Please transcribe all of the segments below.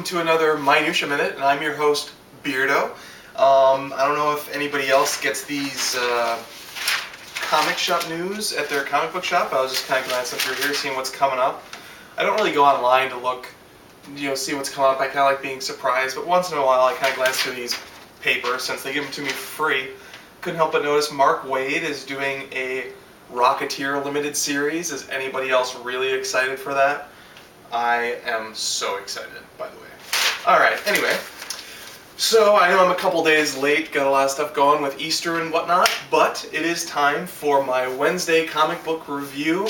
welcome to another Minutia Minute, and I'm your host, Beardo. I don't know if anybody else gets these comic shop news at their comic book shop. I was just kind of glancing through here, seeing what's coming up. I don't really go online to look, see what's coming up. I kind of like being surprised, but once in a while I kind of glance through these papers since they give them to me for free. Couldn't help but notice Mark Waid is doing a Rocketeer limited series. Is anybody else really excited for that? I am so excited, by the way. Alright, anyway. So, I know I'm a couple days late, got a lot of stuff going with Easter and whatnot, but it is time for my Wednesday comic book review.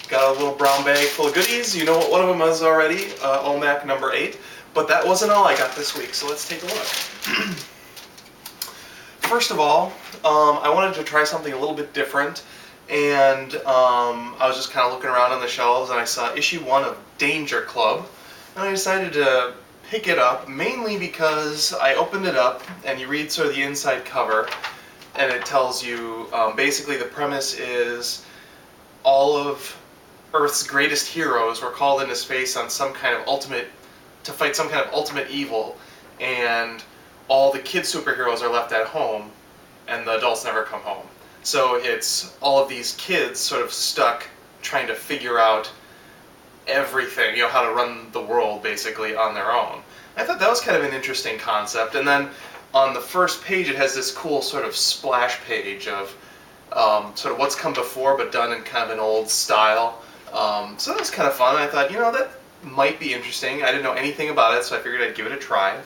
Got a little brown bag full of goodies. You know what one of them is already, O.M.A.C. number 8. But that wasn't all I got this week, so let's take a look. First of all, I wanted to try something a little bit different. And I was just kind of looking around on the shelves and I saw issue 1 of Danger Club, and I decided to pick it up mainly because I opened it up and you read sort of the inside cover and it tells you basically the premise is all of Earth's greatest heroes were called into space on some kind of to fight some kind of ultimate evil, and all the kid superheroes are left at home and the adults never come home. So it's all of these kids sort of stuck trying to figure out everything, how to run the world basically on their own. I thought that was kind of an interesting concept. And then on the first page it has this cool sort of splash page of sort of what's come before but done in kind of an old style. So that was kind of fun. I thought, that might be interesting. I didn't know anything about it, so I figured I'd give it a try.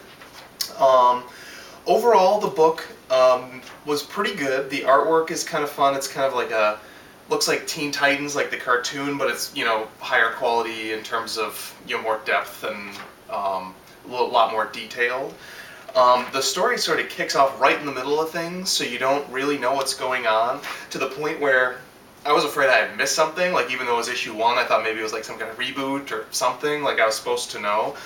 Overall, the book was pretty good. The artwork is kind of fun. It's kind of looks like Teen Titans, like the cartoon, but it's, higher quality in terms of, more depth and a lot more detailed. The story sort of kicks off right in the middle of things, so you don't really know what's going on, to the point where I was afraid I had missed something. Like, even though it was issue 1, I thought maybe it was like some kind of reboot or something, like I was supposed to know.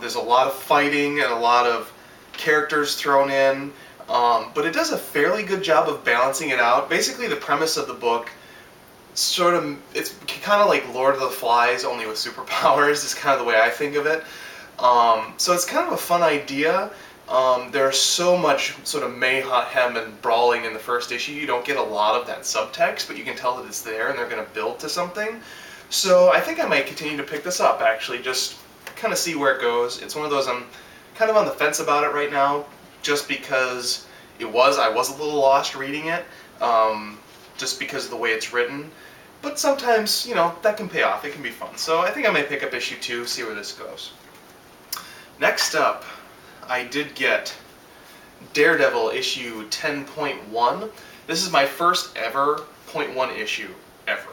There's a lot of fighting and a lot of characters thrown in, but it does a fairly good job of balancing it out. Basically, the premise of the book it's kind of like Lord of the Flies, only with superpowers, is kind of the way I think of it. So it's kind of a fun idea. There's so much sort of mayhem and brawling in the first issue. You don't get a lot of that subtext, but you can tell that it's there and they're going to build to something. So I think I might continue to pick this up, actually, just kind of see where it goes. It's one of those I'm kind of on the fence about it right now, just because I was a little lost reading it, just because of the way it's written. But sometimes, that can pay off. It can be fun. So I think I might pick up issue 2, see where this goes. Next up, I did get Daredevil issue 10.1. This is my first ever .1 issue, ever.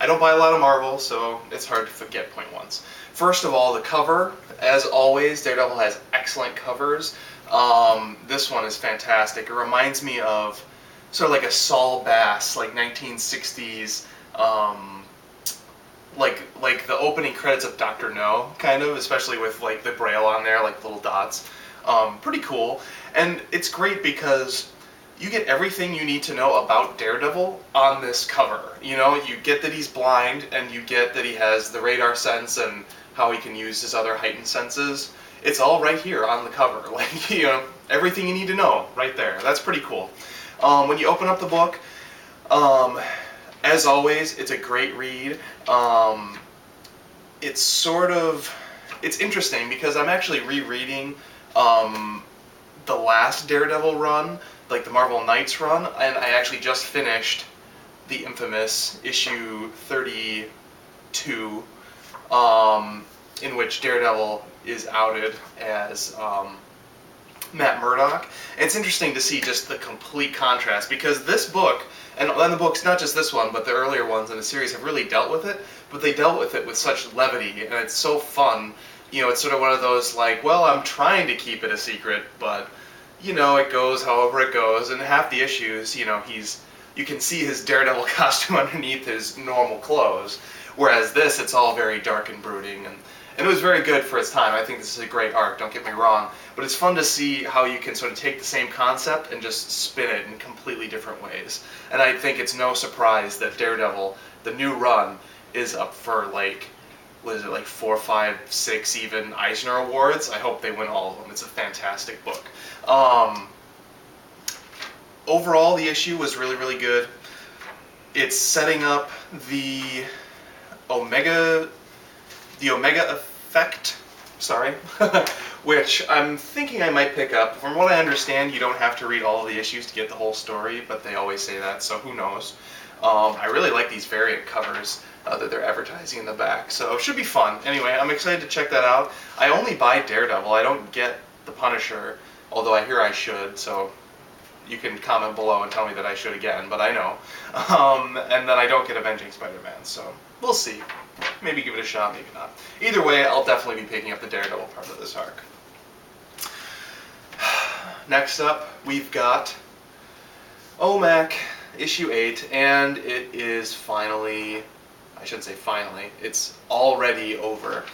I don't buy a lot of Marvel, so it's hard to forget .1s. First of all, the cover. As always, Daredevil has excellent covers. This one is fantastic. It reminds me of sort of like a Saul Bass, like 1960s, like the opening credits of Dr. No, kind of, especially with like the braille on there, like little dots. Pretty cool. And it's great because you get everything you need to know about Daredevil on this cover. You get that he's blind, and you get that he has the radar sense and how he can use his other heightened senses. It's all right here on the cover. Like, everything you need to know right there. That's pretty cool. When you open up the book, as always, it's a great read. It's interesting because I'm actually rereading the last Daredevil run, like the Marvel Knights run, and I actually just finished the infamous issue 32, in which Daredevil is outed as Matt Murdock. And it's interesting to see just the complete contrast, because this book, and the books, not just this one, but the earlier ones in the series, have really dealt with it, but they dealt with it with such levity, and it's so fun. It's sort of one of those, like, well, I'm trying to keep it a secret, but, it goes however it goes, and half the issues, you can see his Daredevil costume underneath his normal clothes, whereas this, it's all very dark and brooding, and it was very good for its time. I think this is a great arc, don't get me wrong, but it's fun to see how you can sort of take the same concept and just spin it in completely different ways. And I think it's no surprise that Daredevil, the new run, is up for, like, what is it, like 4, 5, 6 even Eisner Awards. I hope they win all of them. It's a fantastic book. Overall, the issue was really, really good. It's setting up the Omega effect, sorry, which I'm thinking I might pick up. From what I understand, you don't have to read all of the issues to get the whole story, but they always say that, so who knows. I really like these variant covers that they're advertising in the back, so it should be fun. Anyway, I'm excited to check that out. I only buy Daredevil. I don't get the Punisher, although I hear I should, so you can comment below and tell me that I should again, but I know. And then I don't get Avenging Spider-Man, so we'll see. Maybe give it a shot, maybe not. Either way, I'll definitely be picking up the Daredevil part of this arc. Next up, we've got O.M.A.C. issue 8, and it is finally, I shouldn't say finally, it's already over.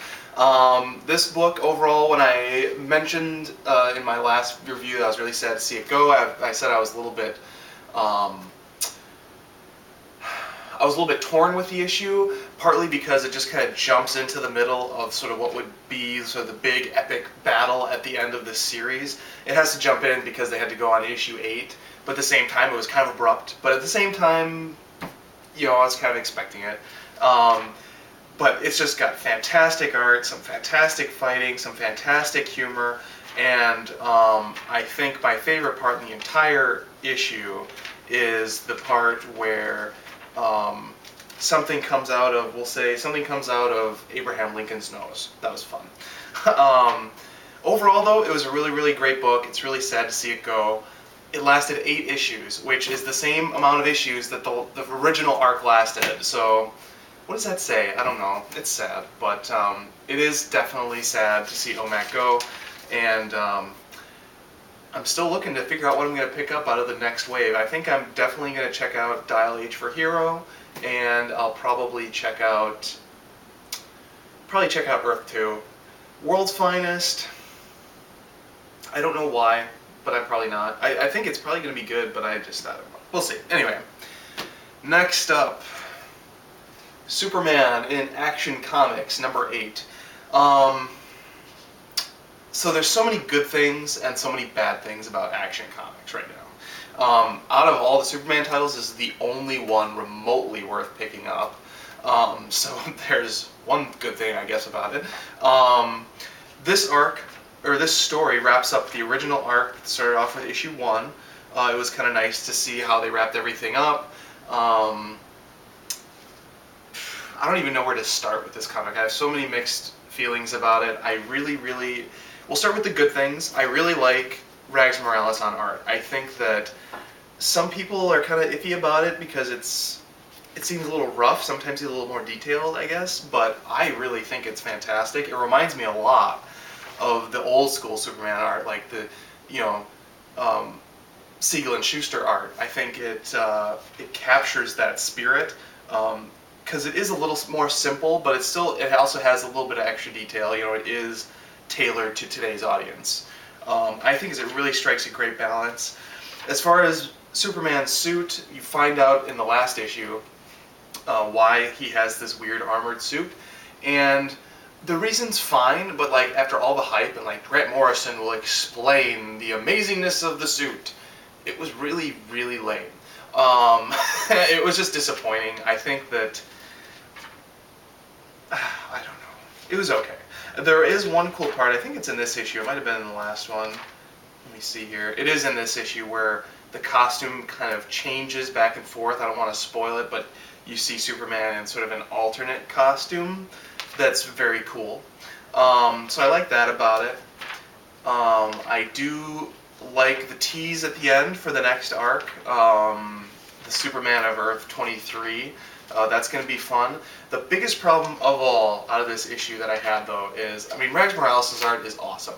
This book overall, when I mentioned in my last review that I was really sad to see it go, I said I was a little bit torn with the issue, partly because it just kind of jumps into the middle of sort of what would be sort of the big epic battle at the end of this series. It has to jump in because they had to go on issue 8, but at the same time it was kind of abrupt, but at the same time, you know, I was kind of expecting it. But it's just got fantastic art, some fantastic fighting, some fantastic humor, and I think my favorite part in the entire issue is the part where something comes out of, we'll say, something comes out of Abraham Lincoln's nose. That was fun. Overall, though, it was a really, really great book. It's really sad to see it go. It lasted 8 issues, which is the same amount of issues that the original arc lasted, so what does that say? I don't know. It's sad, but it is definitely sad to see O.M.A.C. go, and I'm still looking to figure out what I'm going to pick up out of the next wave. I think I'm definitely going to check out Dial H for Hero, and I'll probably check out Earth 2. World's Finest, I don't know why, but I'm probably not. I think it's probably going to be good, but I don't know. We'll see. Anyway, next up, Superman in Action Comics, number 8. So there's so many good things and so many bad things about Action Comics right now. Out of all the Superman titles, this is the only one remotely worth picking up. So there's one good thing, I guess, about it. This arc, or this story, wraps up the original arc that started off with issue 1. It was kind of nice to see how they wrapped everything up. I don't even know where to start with this comic. I have so many mixed feelings about it. We'll start with the good things. I really like Rags Morales on art. I think that some people are kind of iffy about it because it seems a little rough. Sometimes it's a little more detailed, I guess, but I really think it's fantastic. It reminds me a lot of the old school Superman art, like the, Siegel and Schuster art. I think it captures that spirit. Because it is a little more simple, but it also has a little bit of extra detail. It is tailored to today's audience. I think it really strikes a great balance. As far as Superman's suit, you find out in the last issue why he has this weird armored suit, and the reason's fine, but like after all the hype and like Grant Morrison will explain the amazingness of the suit, it was really, really lame. It was just disappointing. I think that I don't know. It was okay. There is one cool part. I think it's in this issue. It might have been in the last one. Let me see here. It is in this issue where the costume kind of changes back and forth. I don't want to spoil it, but you see Superman in sort of an alternate costume. That's very cool. So I like that about it. I do like the tease at the end for the next arc. The Superman of Earth 23. That's going to be fun. The biggest problem of all out of this issue that I had, though, is, Rags Morales' art is awesome.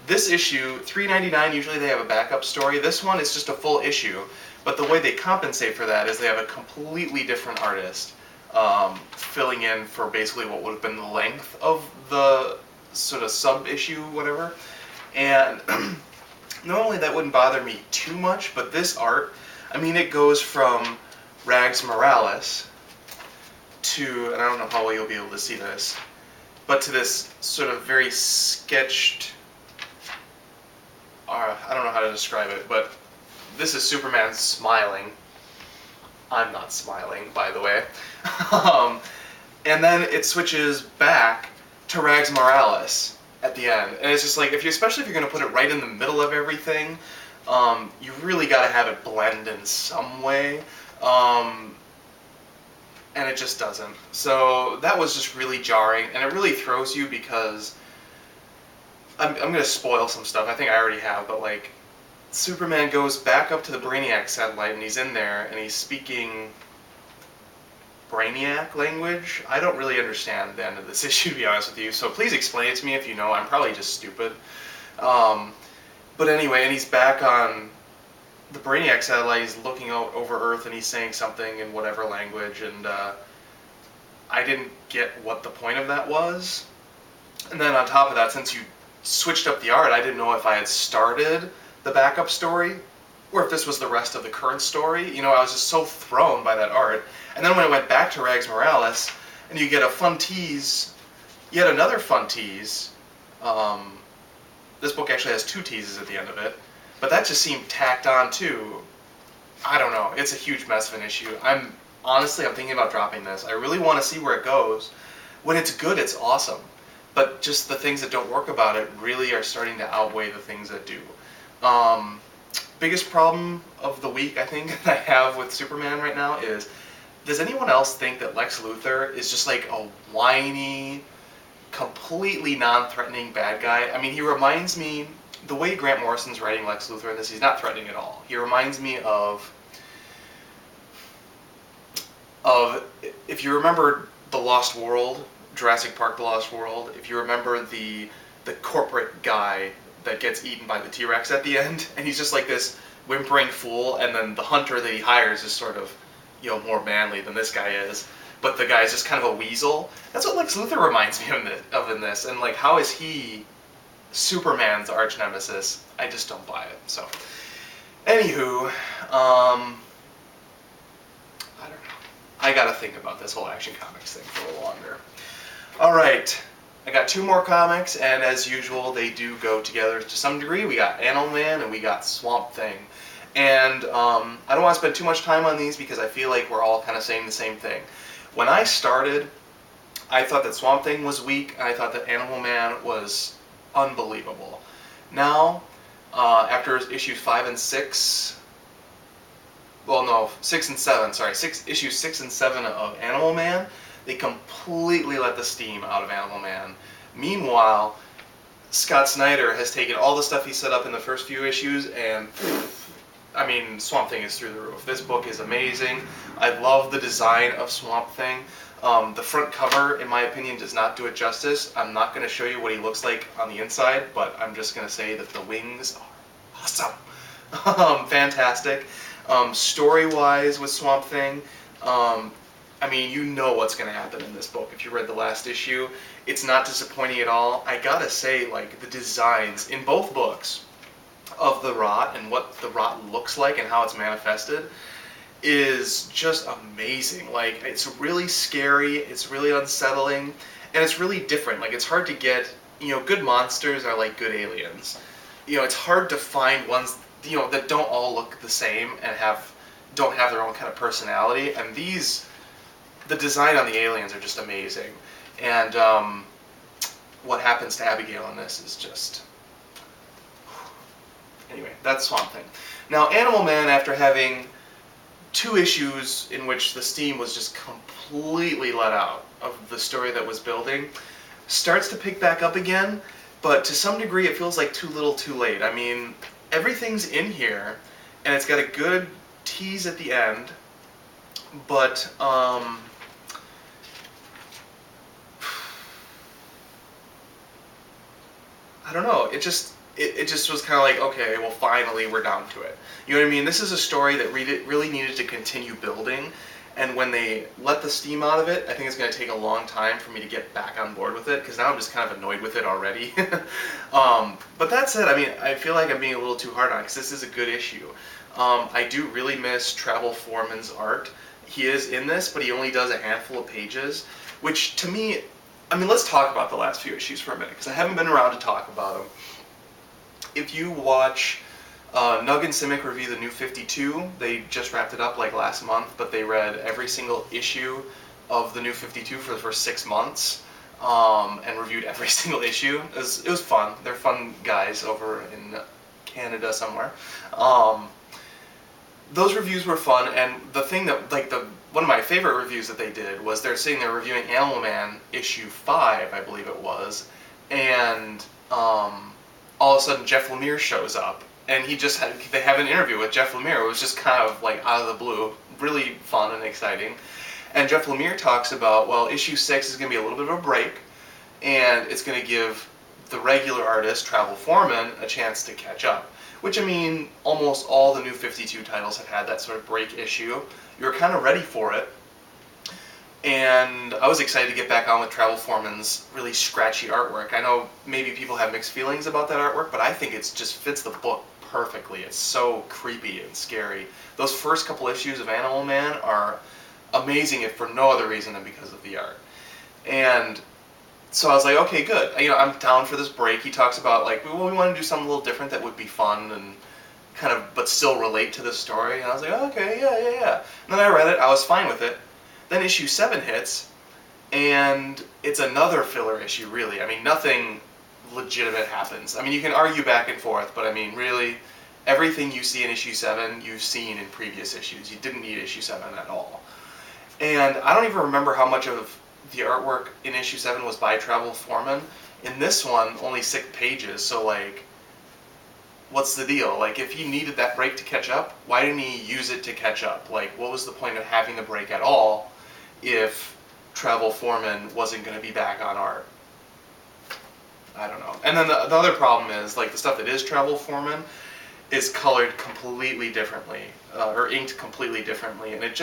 This issue, $3.99, usually they have a backup story. This one is just a full issue, but the way they compensate for that is they have a completely different artist filling in for basically what would have been the length of the sort of sub-issue, whatever. And normally that wouldn't bother me too much, but this art, it goes from Rags Morales to, and I don't know how well you'll be able to see this, but to this sort of very sketched, I don't know how to describe it, but this is Superman smiling. I'm not smiling, by the way. And then it switches back to Rags Morales at the end. And it's just like, especially if you're going to put it right in the middle of everything, you really got to have it blend in some way. And it just doesn't. So that was just really jarring, and it really throws you because I'm going to spoil some stuff. I think I already have, but like, Superman goes back up to the Brainiac satellite, and he's in there, and he's speaking Brainiac language. I don't really understand the end of this issue, to be honest with you, so please explain it to me if you know. I'm probably just stupid. But anyway, and he's back on the Brainiac satellite, he's looking out over Earth, and he's saying something in whatever language, and I didn't get what the point of that was. And then on top of that, since you switched up the art, I didn't know if I had started the backup story, or if this was the rest of the current story. You know, I was just so thrown by that art. And then when I went back to Rags Morales, and you get a fun tease, yet another fun tease. This book actually has 2 teases at the end of it, but that just seemed tacked on too. I don't know, it's a huge mess of an issue. Honestly, I'm thinking about dropping this. I really want to see where it goes. When it's good, it's awesome. But just the things that don't work about it really are starting to outweigh the things that do. Biggest problem of the week, I think, that I have with Superman right now is, does anyone else think that Lex Luthor is just like a whiny, completely non-threatening bad guy? I mean, he reminds me, the way Grant Morrison's writing Lex Luthor in this, he's not threatening at all. He reminds me of if you remember The Lost World, Jurassic Park: The Lost World, if you remember the corporate guy that gets eaten by the T-Rex at the end, and he's just like this whimpering fool, and then the hunter that he hires is sort of, you know, more manly than this guy is, but the guy's just kind of a weasel. That's what Lex Luthor reminds me of in this, and like, how is he Superman's arch nemesis? I just don't buy it. So, anywho, I don't know. I gotta think about this whole Action Comics thing for a little longer. Alright, I got 2 more comics, and as usual, they do go together to some degree. We got Animal Man and we got Swamp Thing. And I don't want to spend too much time on these because I feel like we're all kind of saying the same thing. When I started, I thought that Swamp Thing was weak, and I thought that Animal Man was unbelievable. Now, after issues 5 and 6, well no, 6 and 7, sorry, issues 6 and 7 of Animal Man, they completely let the steam out of Animal Man. Meanwhile, Scott Snyder has taken all the stuff he set up in the first few issues, and I mean, Swamp Thing is through the roof. This book is amazing. I love the design of Swamp Thing. The front cover, in my opinion, does not do it justice. I'm not going to show you what he looks like on the inside, but I'm just going to say that the wings are awesome. Fantastic. Story-wise with Swamp Thing, I mean, you know what's going to happen in this book if you read the last issue. It's not disappointing at all. I gotta say, like, the designs in both books of the rot and what the rot looks like and how it's manifested is just amazing. Like, it's really scary, it's really unsettling, and it's really different. Like, it's hard to get, you know, good monsters are like good aliens. You know, it's hard to find ones, you know, that don't all look the same and don't have their own kind of personality, and these, the design on the aliens are just amazing. And what happens to Abigail in this is just... Anyway, that's Swamp Thing. Now, Animal Man, after having 2 issues in which the steam was just completely let out of the story that was building, starts to pick back up again, but to some degree it feels like too little too late. I mean, everything's in here, and it's got a good tease at the end, but I don't know, it just was kind of like, okay, well, finally we're down to it. You know what I mean? This is a story that really needed to continue building, and when they let the steam out of it, I think it's going to take a long time for me to get back on board with it, because now I'm just kind of annoyed with it already. But that said, I mean, I feel like I'm being a little too hard on it, because this is a good issue. I do really miss Travel Foreman's art. He is in this, but he only does a handful of pages, which to me, I mean, let's talk about the last few issues for a minute, because I haven't been around to talk about them. If you watch Nug and Simic review the new 52, they just wrapped it up like last month, but they read every single issue of the new 52 for the first 6 months, and reviewed every single issue. It was fun. They're fun guys over in Canada somewhere. Those reviews were fun, and the thing that, like, one of my favorite reviews that they did was they're saying they're reviewing Animal Man issue 5, I believe it was, and all of a sudden Jeff Lemire shows up, and they have an interview with Jeff Lemire. It was just kind of like out of the blue, really fun and exciting. And Jeff Lemire talks about, well, issue 6 is going to be a little bit of a break, and it's going to give the regular artist, Travel Foreman, a chance to catch up. Which, I mean, almost all the new 52 titles have had that sort of break issue. You were kind of ready for it. And I was excited to get back on with Travel Foreman's really scratchy artwork. I know maybe people have mixed feelings about that artwork, but I think it just fits the book perfectly. It's so creepy and scary. Those first couple issues of Animal Man are amazing, if for no other reason than because of the art. And so I was like, okay, good. I'm down for this break. He talks about, like, well, we want to do something a little different that would be fun and kind of, but still relate to the story. And I was like, oh, okay, yeah. And then I read it. I was fine with it. Then issue 7 hits, and it's another filler issue, really. I mean, nothing legitimate happens. I mean, you can argue back and forth, but I mean, really, everything you see in issue 7, you've seen in previous issues. You didn't need issue 7 at all. And I don't even remember how much of the artwork in issue 7 was by Travel Foreman. In this one, only 6 pages, so, like, what's the deal? Like, if he needed that break to catch up, why didn't he use it to catch up? Like, what was the point of having the break at all if Travel Foreman wasn't going to be back on art? I don't know. And then the other problem is, like, the stuff that is Travel Foreman is colored completely differently, or inked completely differently, and it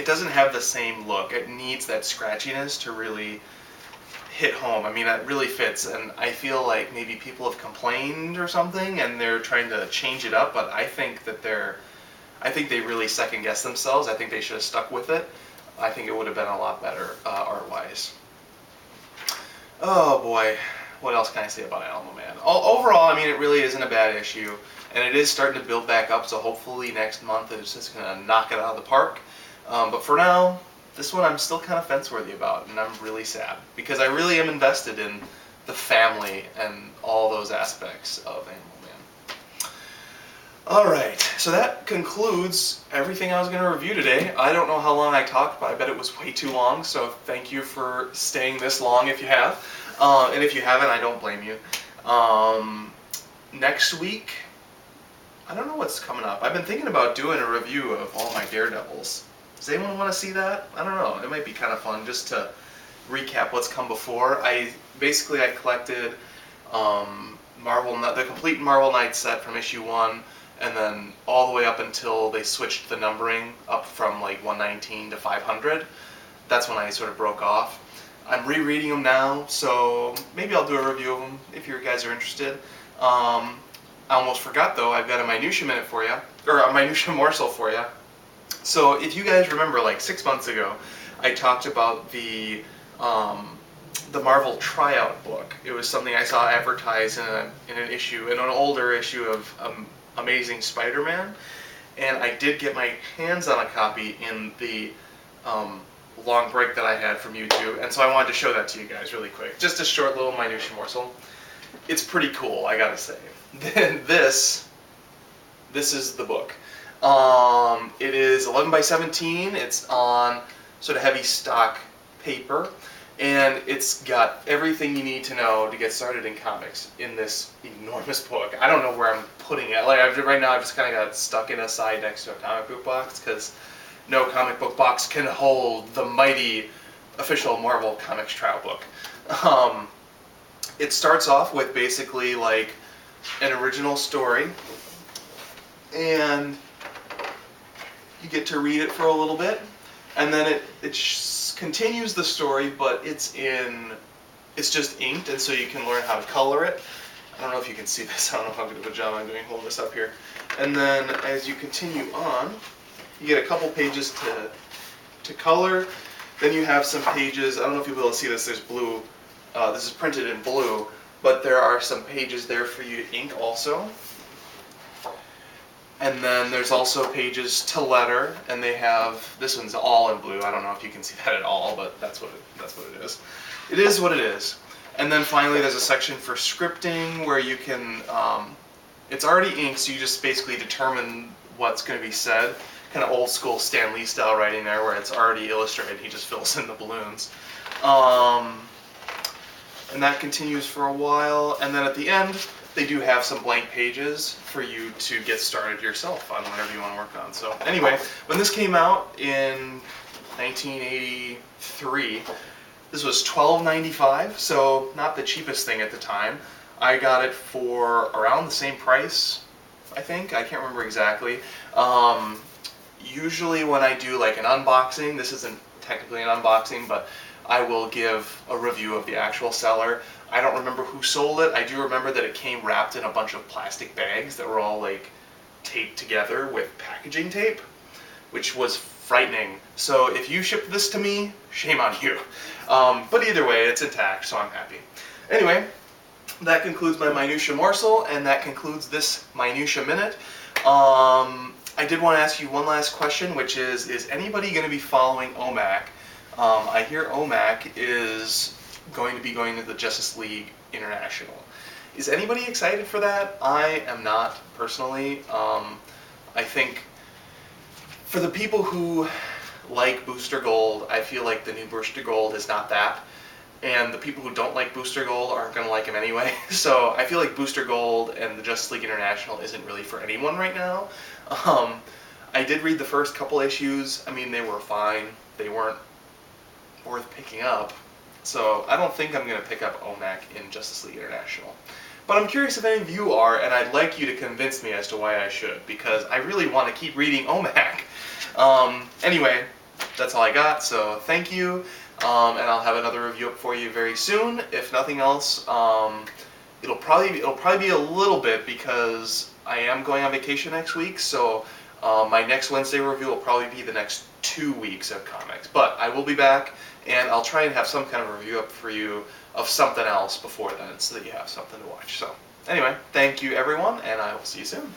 doesn't have the same look. It needs that scratchiness to really hit home. I mean, that really fits, and I feel like maybe people have complained or something, and they're trying to change it up, but I think they really second-guessed themselves. I think they should have stuck with it. I think it would have been a lot better, art-wise. Oh boy, what else can I say about Animal Man? Overall, I mean, it really isn't a bad issue, and it is starting to build back up, so hopefully next month it's just going to knock it out of the park. But for now, this one I'm still kind of fence-worthy about, and I'm really sad, because I really am invested in the family and all those aspects of Animal Man. Alright, so that concludes everything I was going to review today. I don't know how long I talked, but I bet it was way too long, so thank you for staying this long if you have. And if you haven't, I don't blame you. Next week, I don't know what's coming up. I've been thinking about doing a review of all my Daredevils. Does anyone want to see that? I don't know. It might be kind of fun just to recap what's come before. I collected the complete Marvel Knights set from issue 1, and then all the way up until they switched the numbering up from like 119 to 500. That's when I sort of broke off. I'm rereading them now, so maybe I'll do a review of them if you guys are interested. I almost forgot though, I've got a Minutia Minute for you, or a Minutia Morsel for you. So if you guys remember, like 6 months ago, I talked about the Marvel tryout book. It was something I saw advertised in an older issue of Amazing Spider-Man, and I did get my hands on a copy in the long break that I had from YouTube, and so I wanted to show that to you guys really quick. Just a short little Minutia Morsel. It's pretty cool, I gotta say. Then this is the book. It is 11 by 17. It's on sort of heavy stock paper, and it's got everything you need to know to get started in comics in this enormous book. I don't know where I'm putting it. Like right now, I've just kind of got it stuck in a side next to a comic book box because no comic book box can hold the mighty official Marvel Comics trial book. It starts off with basically like an original story, and you get to read it for a little bit, and then it continues the story, but it's just inked, and so you can learn how to color it. I don't know if you can see this. I don't know how good of a job I'm doing holding this up here. And then as you continue on, you get a couple pages to color. Then you have some pages. I don't know if you'll be able to see this. There's blue. This is printed in blue, but there are some pages there for you to ink also. And then there's also pages to letter, and they have, this one's all in blue. I don't know if you can see that at all, but that's what it is. It is what it is. And then finally there's a section for scripting where you can, it's already inked, so you just basically determine what's going to be said. Kind of old school Stan Lee style writing there where it's already illustrated, he just fills in the balloons. And that continues for a while, and then at the end they do have some blank pages for you to get started yourself on whatever you want to work on. So anyway, when this came out in 1983, this was $12.95, so not the cheapest thing at the time. I got it for around the same price, I think. I can't remember exactly. Usually when I do like an unboxing, this isn't technically an unboxing, but I will give a review of the actual seller. I don't remember who sold it. I do remember that it came wrapped in a bunch of plastic bags that were all like taped together with packaging tape, which was frightening. So if you shipped this to me, shame on you. But either way, it's intact, so I'm happy. Anyway, that concludes my Minutia Morsel, and that concludes this Minutia Minute. I did want to ask you one last question, which is anybody going to be following O.M.A.C? I hear O.M.A.C is going to be going to the Justice League International. Is anybody excited for that? I am not, personally. I think for the people who like Booster Gold, I feel like the new Booster Gold is not that. And the people who don't like Booster Gold aren't going to like him anyway. So I feel like Booster Gold and the Justice League International isn't really for anyone right now. I did read the first couple issues. I mean, they were fine. They weren't worth picking up. So I don't think I'm going to pick up O.M.A.C in Justice League International. But I'm curious if any of you are, and I'd like you to convince me as to why I should, because I really want to keep reading O.M.A.C. Anyway, that's all I got, so thank you, and I'll have another review up for you very soon. If nothing else, it'll probably be a little bit because I am going on vacation next week, so my next Wednesday review will probably be the next 2 weeks of comics. But I will be back, and I'll try and have some kind of review up for you of something else before then, so that you have something to watch. So anyway, thank you everyone, and I will see you soon.